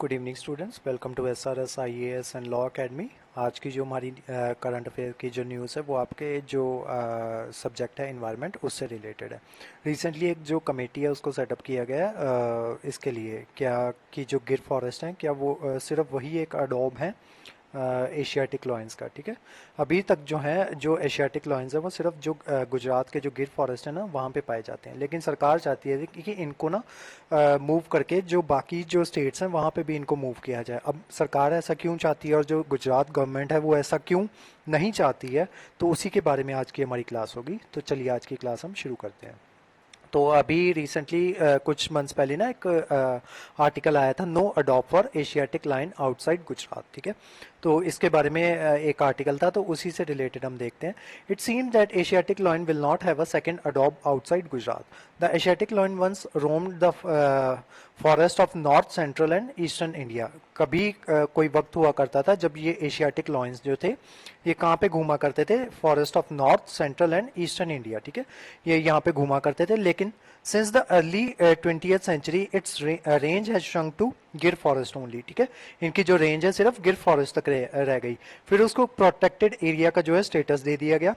Good evening students, welcome to SRS IAS and law academy. आज की जो हमारी करंट अफेयर की जो न्यूज़ है वो आपके जो सब्जेक्ट है इन्वायरमेंट उससे रिलेटेड है। रिसेंटली एक जो कमेटी है उसको सेटअप किया गया है इसके लिए क्या कि जो गिर फॉरेस्ट हैं क्या वो सिर्फ वही एक अडोब है एशियाटिक लॉयंस का। ठीक है, अभी तक जो है जो एशियाटिक लॉयंस है वो सिर्फ जो गुजरात के जो गिर फॉरेस्ट है ना वहाँ पे पाए जाते हैं, लेकिन सरकार चाहती है कि इनको ना मूव करके जो बाकी जो स्टेट्स हैं वहाँ पे भी इनको मूव किया जाए। अब सरकार ऐसा क्यों चाहती है और जो गुजरात गवर्नमेंट है वो ऐसा क्यों नहीं चाहती है, तो उसी के बारे में आज की हमारी क्लास होगी। तो चलिए आज की क्लास हम शुरू करते हैं। तो अभी रिसेंटली कुछ मंथ्स पहले ना एक आर्टिकल आया था, no adopt for Asiatic lion outside Gujarat. ठीक है, तो इसके बारे में एक आर्टिकल था, तो उसी से रिलेटेड हम देखते हैं। It seems that Asiatic lion will not have a second adopt outside Gujarat. The Asiatic lion once roamed the forest of north central and eastern India. कभी कोई वक्त हुआ करता था जब ये एशियाटिक लाइन्स जो थे ये कहाँ पे घूमा करते थे, forest of north central and eastern India. ठीक है, ये यहाँ पे घूमा करते थे, लेकिन since the early 20th century its range has shrunk to Gir forest only. ठीक है, इनकी जो रेंज है सिर्फ गिर फॉरेस्ट तक रह गई। फिर उसको प्रोटेक्टेड एरिया का जो है स्टेटस दे दिया गया,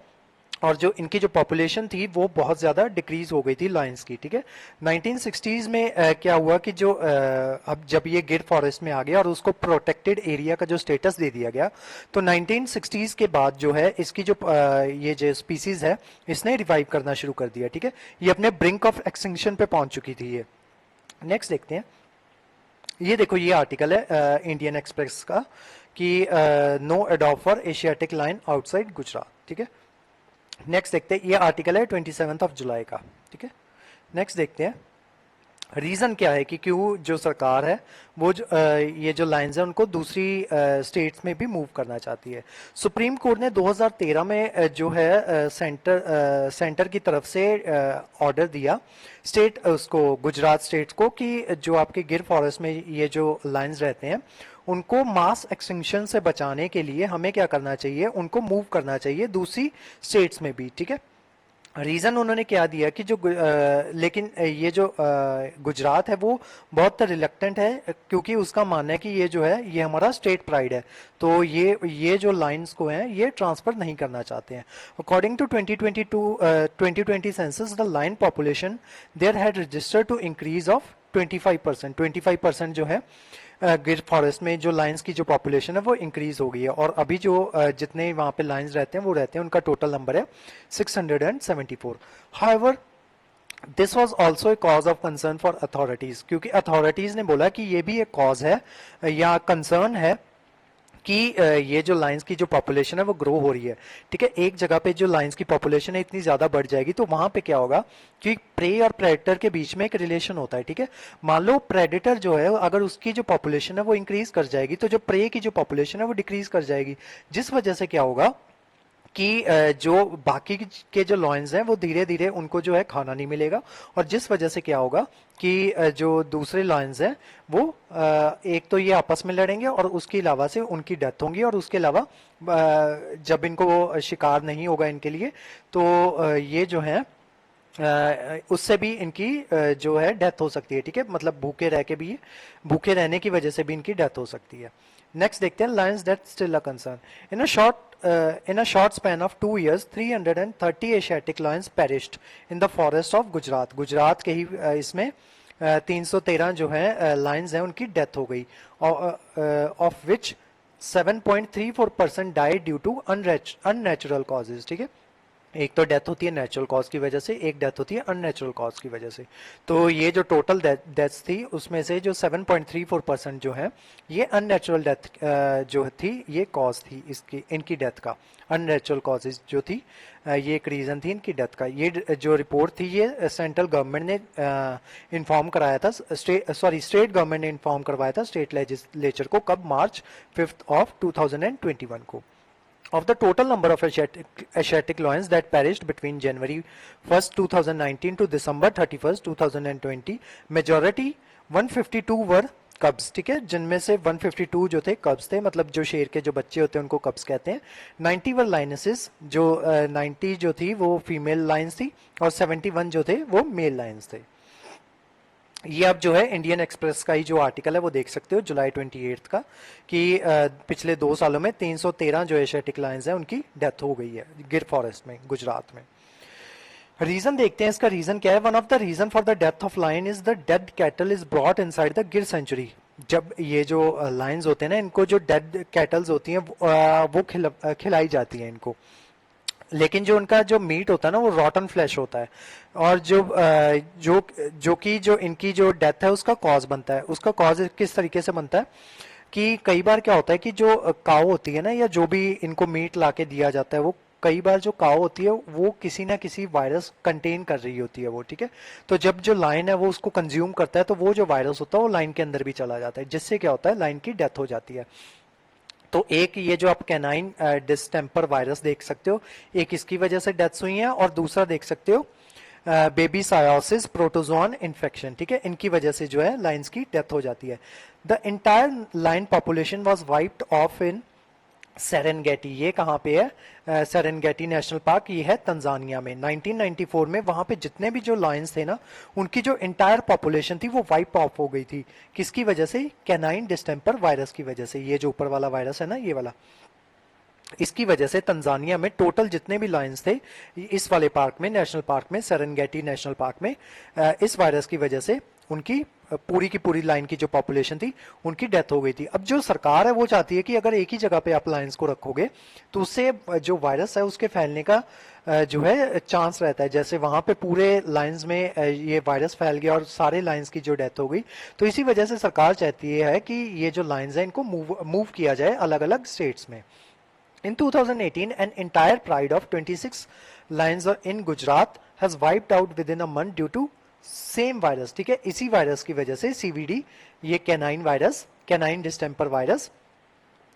और जो इनकी जो पॉपुलेशन थी वो बहुत ज़्यादा डिक्रीज हो गई थी लायंस की। ठीक है, 1960s में क्या हुआ कि जो अब जब ये गिर फॉरेस्ट में आ गया और उसको प्रोटेक्टेड एरिया का जो स्टेटस दे दिया गया, तो 1960s के बाद जो है इसकी जो ये जो स्पीसीज है इसने रिवाइव करना शुरू कर दिया। ठीक है, ये अपने ब्रिंक ऑफ एक्सटिंक्शन पे पहुंच चुकी थी ये। नेक्स्ट देखते हैं, ये देखो ये आर्टिकल है इंडियन एक्सप्रेस का कि no adopt for Asiatic lion outside Gujarat. ठीक है, नेक्स्ट देखते हैं, ये आर्टिकल है 27 जुलाई का। ठीक है, नेक्स्ट देखते हैं रीज़न क्या है कि क्यों जो सरकार है वो जो ये जो लाइन्स है उनको दूसरी स्टेट्स में भी मूव करना चाहती है। सुप्रीम कोर्ट ने 2013 में जो है सेंटर की तरफ से ऑर्डर दिया स्टेट उसको गुजरात स्टेट को कि जो आपके गिर फॉरेस्ट में ये जो लाइन्स रहते हैं उनको मास एक्सटिंक्शन से बचाने के लिए हमें क्या करना चाहिए, उनको मूव करना चाहिए दूसरी स्टेट्स में भी। ठीक है, रीज़न उन्होंने क्या दिया कि जो लेकिन ये जो गुजरात है वो बहुत रिलक्टेंट है, क्योंकि उसका मानना है कि ये जो है ये हमारा स्टेट प्राइड है, तो ये जो लाइंस को हैं ये ट्रांसफर नहीं करना चाहते हैं। According to 2020 census the lion population there had registered to increase of 25% जो है गिर फॉरेस्ट में जो लाइन्स की जो पॉपुलेशन है वो इंक्रीज हो गई है, और अभी जो जितने वहाँ पे लाइन्स रहते हैं वो रहते हैं उनका टोटल नंबर है 674। However this was also a cause of concern for authorities, क्योंकि अथॉरिटीज ने बोला कि ये भी एक कॉज है या कंसर्न है कि ये जो लाइंस की जो पॉपुलेशन है वो ग्रो हो रही है। ठीक है, एक जगह पे जो लाइंस की पॉपुलेशन है इतनी ज्यादा बढ़ जाएगी तो वहां पे क्या होगा कि प्रे और प्रेडेटर के बीच में एक रिलेशन होता है। ठीक है, मान लो प्रेडेटर जो है अगर उसकी जो पॉपुलेशन है वो इंक्रीज कर जाएगी तो जो प्रे की जो पॉपुलेशन है वो डिक्रीज कर जाएगी, जिस वजह से क्या होगा कि जो बाकी के जो लॉयंस हैं वो धीरे धीरे उनको जो है खाना नहीं मिलेगा, और जिस वजह से क्या होगा कि जो दूसरे लॉयंस हैं वो एक तो ये आपस में लड़ेंगे और उसके अलावा से उनकी डेथ होगी, और उसके अलावा जब इनको शिकार नहीं होगा इनके लिए तो ये जो है उससे भी इनकी जो है डेथ हो सकती है। ठीक है, मतलब भूखे रहने की वजह से भी इनकी डेथ हो सकती है। नेक्स्ट देखते हैं, Lions death still a concern. In a short span of 2 years 330 Asiatic Lions perished in the forest of Gujarat. Gujarat के ही इसमें 313 जो है लायंस हैं उनकी डेथ हो गई, of which 7.34% died due to unnatural causes. ठीक है, एक तो डेथ होती है नेचुरल कॉज की वजह से, एक डेथ होती है अननेचुरल कॉज की वजह से। तो ये जो टोटल डेथ्स थी उसमें से जो 7.34% जो है ये अननेचुरल डेथ जो थी ये कॉज थी इसकी इनकी डेथ का। अननेचुरल कॉजेज जो थी ये एक रीज़न थी इनकी डेथ का। ये जो रिपोर्ट थी ये सेंट्रल गवर्नमेंट ने इन्फॉर्म कराया था, स्टेट गवर्नमेंट ने इन्फॉर्म करवाया था स्टेट लेजिस्लेचर को, कब, March 5 2021 को। Of the total number of Asiatic lions that perished between January 1st 2019 to December 31st 2020, majority 152 were cubs। ठीक है, जिनमें से 152 जो थे cubs थे, मतलब जो शेर के जो बच्चे होते हैं उनको cubs कहते हैं। 90 वर lionesses, जो 90 जो थी वो फीमेल लाइन्स थी, और 71 जो थे वो मेल लाइन्स थे। ये आप जो है इंडियन एक्सप्रेस का ही जो आर्टिकल है वो देख सकते हो जुलाई 28 का, कि पिछले 2 सालों में 313 जो एशियाटिक लायंस हैं उनकी डेथ हो गई है गिर फॉरेस्ट में, गुजरात में। रीजन देखते हैं इसका, रीजन क्या है। One of the reason for the death of lion is the dead cattle is brought inside the Gir sanctuary. जब ये जो लायंस होते हैं ना, इनको जो डेड कैटल्स होती हैं वो खिलाई जाती हैं इनको, लेकिन जो उनका जो मीट होता है ना वो रॉटन फ्लैश होता है। और जो इनकी जो डेथ है उसका कॉज बनता है। उसका कॉज किस तरीके से बनता है कि कई बार क्या होता है कि जो काऊ होती है ना, या जो भी इनको मीट लाके दिया जाता है, वो कई बार जो काऊ होती है वो किसी ना किसी वायरस कंटेन कर रही होती है वो, ठीक है। तो जब जो लाइन है वो उसको कंज्यूम करता है तो वो जो वायरस होता है वो लाइन के अंदर भी चला जाता है, जिससे क्या होता है, लाइन की डेथ हो जाती है। तो एक ये जो आप कैनाइन डिस्टेम्पर वायरस देख सकते हो, एक इसकी वजह से डेथ्स हुई हैं, और दूसरा देख सकते हो बेबी सायोसिस प्रोटोजोआन इन्फेक्शन, ठीक है। इनकी वजह से जो है लाइन्स की डेथ हो जाती है। The entire line population was wiped off in Serengeti. ये कहाँ पे है? सेरेनगेटी नेशनल पार्क, ये है तंजानिया में। 1994 में वहां पे जितने भी जो लायंस थे ना, उनकी जो इंटायर पॉपुलेशन थी वो वाइप ऑफ हो गई थी। किसकी वजह से? कैनाइन डिस्टेम्पर वायरस की वजह से। ये जो ऊपर वाला वायरस है ना, ये वाला, इसकी वजह से तंजानिया में टोटल जितने भी लायंस थे इस वाले पार्क में, नेशनल पार्क में, सेरेनगेटी नेशनल पार्क में, इस वायरस की वजह से उनकी पूरी की पूरी लाइन की जो पॉपुलेशन थी उनकी डेथ हो गई थी। अब जो सरकार है वो चाहती है कि अगर एक ही जगह पे आप लायंस को रखोगे तो उससे जो वायरस है उसके फैलने का जो है चांस रहता है। जैसे वहां पे पूरे लायंस में ये वायरस फैल गया और सारे लायंस की जो डेथ हो गई, तो इसी वजह से सरकार चाहती है कि ये जो लायंस है इनको मूव किया जाए अलग अलग स्टेट्स में। In 2018, an entire pride of 26 lions in Gujarat has wiped out within a month due to same virus, ठीक है। इसी वायरस की वजह से CVD, ये canine virus, canine distemper virus,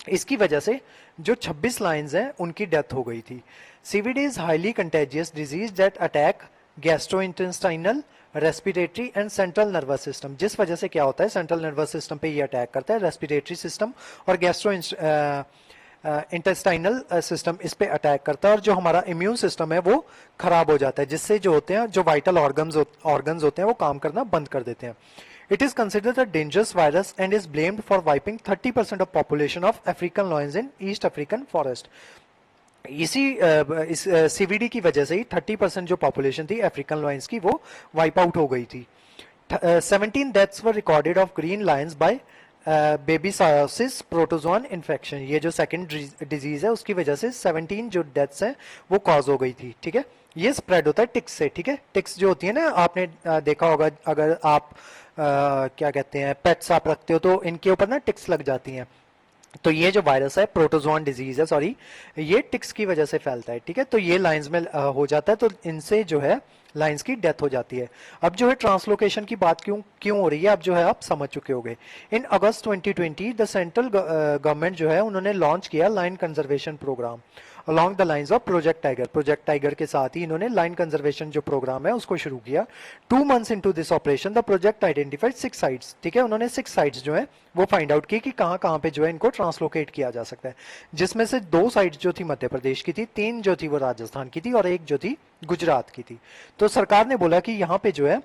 इसकी वजह से जो 26 लायंस हैं उनकी डेथ हो गई थी। CVD is highly contagious disease that attack gastrointestinal, respiratory and central nervous system. जिस वजह से क्या होता है, सेंट्रल नर्वस सिस्टम पे ये अटैक करता है, रेस्पिरेटरी सिस्टम और गैस्ट्रो इंटेस्टाइनल सिस्टम इस पे अटैक करता है, और जो हमारा इम्यून सिस्टम है वो खराब हो जाता है, जिससे जो होते हैं, जो वाइटल ऑर्गन्स होते हैं वो काम करना बंद कर देते हैं। It is considered a dangerous virus and is blamed for wiping 30% of population of African Lions in east African forest. इस CVD की वजह से ही 30% जो पॉपुलेशन थी अफ्रीकन लायंस की वो वाइप आउट हो गई थी। 17 deaths were recorded of green lions by babesiosis protozoan infection. ये जो सेकंड डिजीज है उसकी वजह से 17 जो डेथ्स हैं वो कॉज हो गई थी, ठीक है। ये स्प्रेड होता है टिक्स से, ठीक है। टिक्स जो होती है ना, आपने देखा होगा, अगर आप क्या कहते हैं, पेट्स आप रखते हो तो इनके ऊपर ना टिक्स लग जाती हैं। तो ये जो वायरस है, प्रोटोजोआन डिजीज है, सॉरी, ये टिक्स की वजह से फैलता है, ठीक है। तो ये लाइंस में हो जाता है, तो इनसे जो है लाइंस की डेथ हो जाती है। अब जो है ट्रांसलोकेशन की बात क्यों क्यों हो रही है, अब जो है आप समझ चुके होंगे। In August 2020 the central government जो है उन्होंने लॉन्च किया lion conservation program along the lines of project tiger. Project tiger के साथ ही इन्होंने लाइन कंजर्वेशन जो प्रोग्राम है उसको शुरू किया। 2 months into this operation the project identified 6 sites, ठीक है। उन्होंने 6 साइट्स जो है वो फाइंड आउट की कि कहाँ कहाँ पे जो है इनको ट्रांसलोकेट किया जा सकता है, जिसमें से 2 साइट्स जो थी मध्य प्रदेश की थी, 3 जो थी वो राजस्थान की थी, और 1 जो थी गुजरात की थी। तो सरकार ने बोला कि यहाँ पे जो है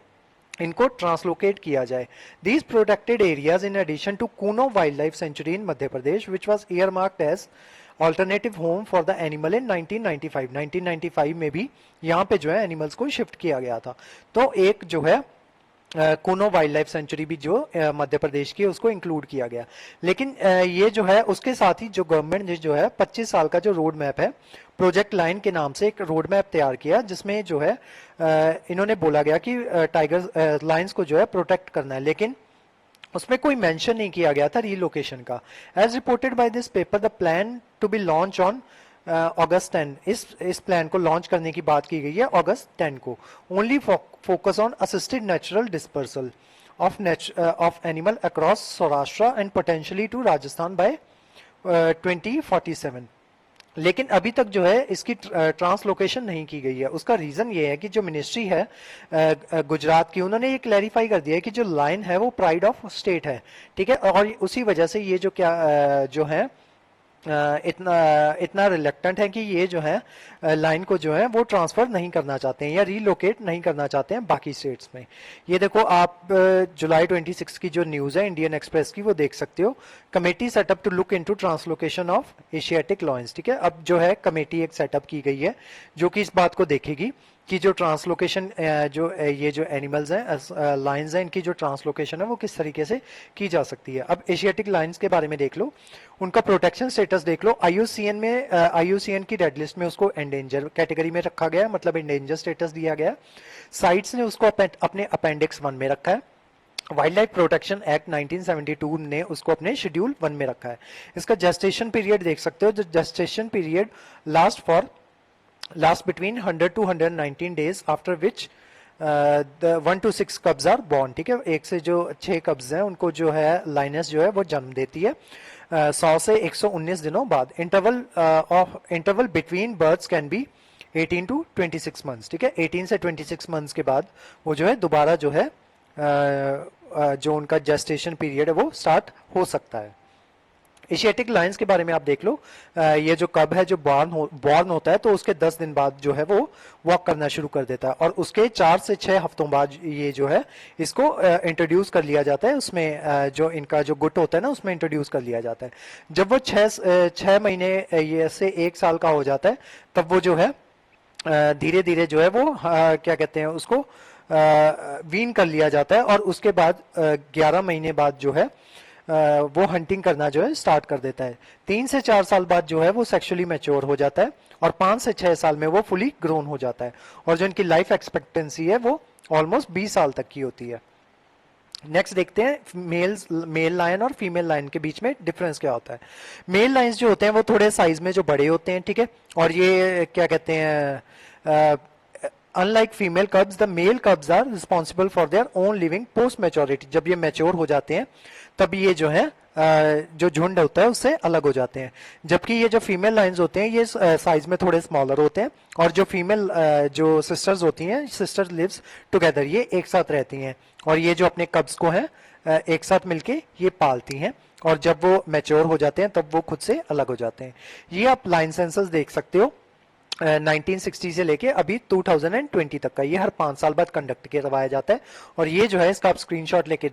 इनको ट्रांसलोकेट किया जाए। These protected areas in addition to Kuno wildlife sanctuary in Madhya Pradesh which was earmarked as alternative home for the animal in 1995। 1995 में भी यहाँ पे जो है एनिमल्स को शिफ्ट किया गया था। तो एक जो है कूनो वाइल्ड लाइफ सेंचुरी भी जो मध्य प्रदेश की है उसको इंक्लूड किया गया। लेकिन ये जो है उसके साथ ही जो गवर्नमेंट ने जो है 25 साल का जो रोड मैप है, प्रोजेक्ट लाइन के नाम से एक रोड मैप तैयार किया, जिसमें जो है इन्होंने बोला गया कि टाइगर लाइन्स को जो है प्रोटेक्ट करना है, लेकिन उसमें कोई मेंशन नहीं किया गया था रीलोकेशन का। As reported by this paper the plan to be launch on August 10, इस प्लान को लॉन्च करने की बात की गई है अगस्त 10 को। Only focus on assisted natural dispersal of animal across Saurashtra and potentially to Rajasthan by 2047। लेकिन अभी तक जो है इसकी ट्रांसलोकेशन नहीं की गई है। उसका रीजन ये है कि जो मिनिस्ट्री है गुजरात की, उन्होंने ये क्लैरिफाई कर दिया है कि जो लाइन है वो प्राइड ऑफ स्टेट है, ठीक है। और उसी वजह से ये जो क्या जो है इतना इतना रिलेक्टेंट है कि ये जो है लाइन को जो है वो ट्रांसफ़र नहीं करना चाहते हैं या रीलोकेट नहीं करना चाहते हैं बाकी स्टेट्स में। ये देखो आप जुलाई 26 की जो न्यूज़ है इंडियन एक्सप्रेस की वो देख सकते हो। Committee set up to look into translocation of Asiatic lions, ठीक है। अब जो है कमेटी एक सेटअप की गई है जो कि इस बात को देखेगी कि जो ट्रांसलोकेशन ये जो एनिमल्स हैं लाइंस हैं इनकी जो ट्रांसलोकेशन है वो किस तरीके से की जा सकती है। अब एशियाटिक लाइंस के बारे में देख लो, उनका प्रोटेक्शन स्टेटस देख लो। आईयूसीएन में आईयूसीएन की रेड लिस्ट में उसको एंडेंजर कैटेगरी में रखा गया, मतलब एंडेंजर स्टेटस दिया गया। साइट्स ने उसको अपने अपेंडिक्स 1 में रखा है। वाइल्ड लाइफ प्रोटेक्शन एक्ट 1972 ने उसको अपने शेड्यूल 1 में रखा है। इसका जेस्टेशन पीरियड देख सकते हो, जो gestation period last between 100 to 119 days after which the 1 to 6 कब्ज आर बॉर्न, ठीक है। 1 से जो 6 कब्ज हैं उनको जो है लाइनस जो है वो जन्म देती है 100 से 119 दिनों बाद। Interval between births can be 18 to 26 months, ठीक है। 18 से 26 मंथ्स के बाद वो जो है दोबारा जो है जो उनका जेस्टेशन पीरियड है वो स्टार्ट हो सकता है। एशियाटिक लायंस के बारे में आप देख लो, ये जो कब है जो बॉर्न होता है तो उसके 10 दिन बाद जो है वो वॉक करना शुरू कर देता है और उसके 4 से 6 हफ्तों बाद ये जो है इसको इंट्रोड्यूस कर लिया जाता है। उसमें जो इनका जो गुट होता है ना उसमें इंट्रोड्यूस कर लिया जाता है। जब वो 6 महीने ये से 1 साल का हो जाता है तब वो जो है धीरे धीरे जो है वो क्या कहते हैं उसको वीन कर लिया जाता है और उसके बाद 11 महीने बाद जो है वो हंटिंग करना जो है स्टार्ट कर देता है। 3 से 4 साल बाद जो है वो सेक्सुअली मैच्योर हो जाता है और 5 से 6 साल में वो फुली ग्रोन हो जाता है और जो इनकी लाइफ एक्सपेक्टेंसी है वो ऑलमोस्ट 20 साल तक की होती है। नेक्स्ट देखते हैं मेल लायन और फीमेल लायन के बीच में डिफरेंस क्या होता है। मेल लायंस जो होते हैं वो थोड़े साइज में जो बड़े होते हैं, ठीक है, और ये क्या कहते हैं unlike female cubs, the male cubs are responsible for their own living post maturity. जब ये मैच्योर हो जाते हैं तब ये जो है जो झुंड होता है उससे अलग हो जाते हैं। जबकि ये जो फीमेल लाइन्स होते हैं ये साइज में थोड़े स्मॉलर होते हैं और जो फीमेल जो सिस्टर्स होती हैं, सिस्टर लिव्स टुगेदर, ये एक साथ रहती हैं और ये जो अपने कब्स को हैं एक साथ मिलके ये पालती हैं और जब वो मैच्योर हो जाते हैं तब वो खुद से अलग हो जाते हैं। ये आप लाइन सेंसस देख सकते हो 1960 से लेके अभी 2020 तक का, ये हर 5 साल बाद कंडक्ट करवाया जाता है और ये जो है इसका आप स्क्रीनशॉट लेके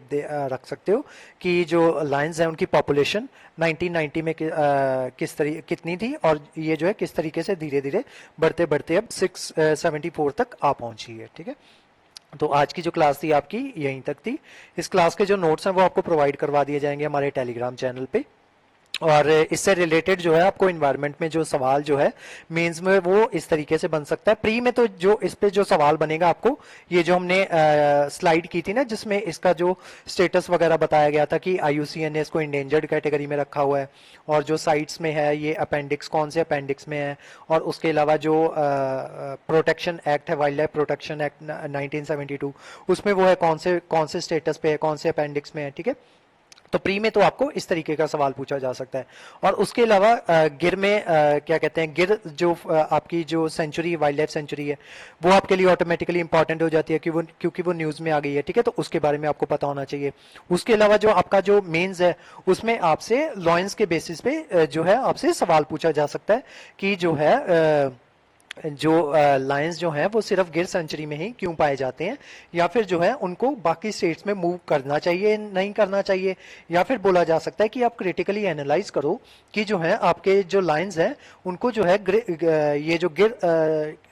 रख सकते हो कि जो लायंस है उनकी पॉपुलेशन 1990 में कितनी थी और ये जो है किस तरीके से धीरे धीरे बढ़ते बढ़ते अब 674 तक आ पहुंची है, ठीक है। तो आज की जो क्लास थी आपकी यहीं तक थी। इस क्लास के जो नोट्स हैं वो आपको प्रोवाइड करवा दिए जाएंगे हमारे टेलीग्राम चैनल पे और इससे रिलेटेड जो है आपको इन्वायरमेंट में जो सवाल जो है मेंस में वो इस तरीके से बन सकता है। प्री में तो जो इस पे जो सवाल बनेगा आपको, ये जो हमने स्लाइड की थी ना जिसमें इसका जो स्टेटस वगैरह बताया गया था कि आईयूसीएन ने इसको इंडेंजर्ड कैटेगरी में रखा हुआ है और जो साइट्स में है ये अपेंडिक्स कौन से अपेंडिक्स में है और उसके अलावा जो प्रोटेक्शन एक्ट है वाइल्ड लाइफ प्रोटेक्शन एक्ट 1972 उसमें वो है कौन से स्टेटस पे है, कौन से अपेंडिक्स में है, ठीक है। तो प्री में तो आपको इस तरीके का सवाल पूछा जा सकता है और उसके अलावा गिर में क्या कहते हैं गिर जो आपकी जो सेंचुरी वाइल्ड लाइफ सेंचुरी है वो आपके लिए ऑटोमेटिकली इंपॉर्टेंट हो जाती है क्योंकि वो न्यूज में आ गई है, ठीक है। तो उसके बारे में आपको पता होना चाहिए। उसके अलावा जो आपका जो मेंस है उसमें आपसे लॉयंस के बेसिस पे जो है आपसे सवाल पूछा जा सकता है कि जो है जो लायंस जो हैं वो सिर्फ गिर सेंचुरी में ही क्यों पाए जाते हैं या फिर जो है उनको बाकी स्टेट्स में मूव करना चाहिए नहीं करना चाहिए, या फिर बोला जा सकता है कि आप क्रिटिकली एनालाइज करो कि जो है आपके जो लायंस हैं उनको जो है ये जो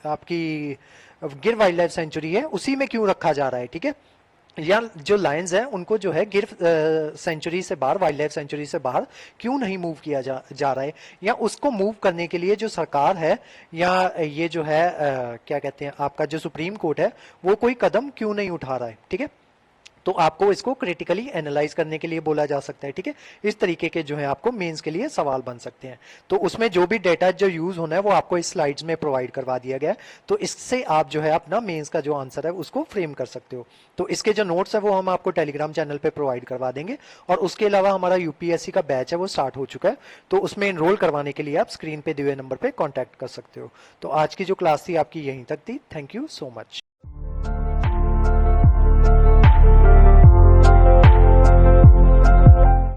आपकी गिर वाइल्ड लाइफ सेंचुरी है उसी में क्यों रखा जा रहा है, ठीक है। या जो लायंस हैं उनको जो है गिर सेंचुरी से बाहर वाइल्ड लाइफ सेंचुरी से बाहर क्यों नहीं मूव किया जा रहा है, या उसको मूव करने के लिए जो सरकार है या ये जो है क्या कहते हैं आपका जो सुप्रीम कोर्ट है वो कोई कदम क्यों नहीं उठा रहा है, ठीक है। तो आपको इसको क्रिटिकली एनालाइज करने के लिए बोला जा सकता है, ठीक है। इस तरीके के जो है आपको मेंस के लिए सवाल बन सकते हैं। तो उसमें जो भी डेटा जो यूज होना है वो आपको इस स्लाइड्स में प्रोवाइड करवा दिया गया है, तो इससे आप जो है अपना मेंस का जो आंसर है उसको फ्रेम कर सकते हो। तो इसके जो नोट्स है वो हम आपको टेलीग्राम चैनल पे प्रोवाइड करवा देंगे और उसके अलावा हमारा यूपीएससी का बैच है वो स्टार्ट हो चुका है, तो उसमें एनरोल करवाने के लिए आप स्क्रीन पे दिए हुए नंबर पे कॉन्टैक्ट कर सकते हो। तो आज की जो क्लास थी आपकी यहीं तक थी। Thank you so much.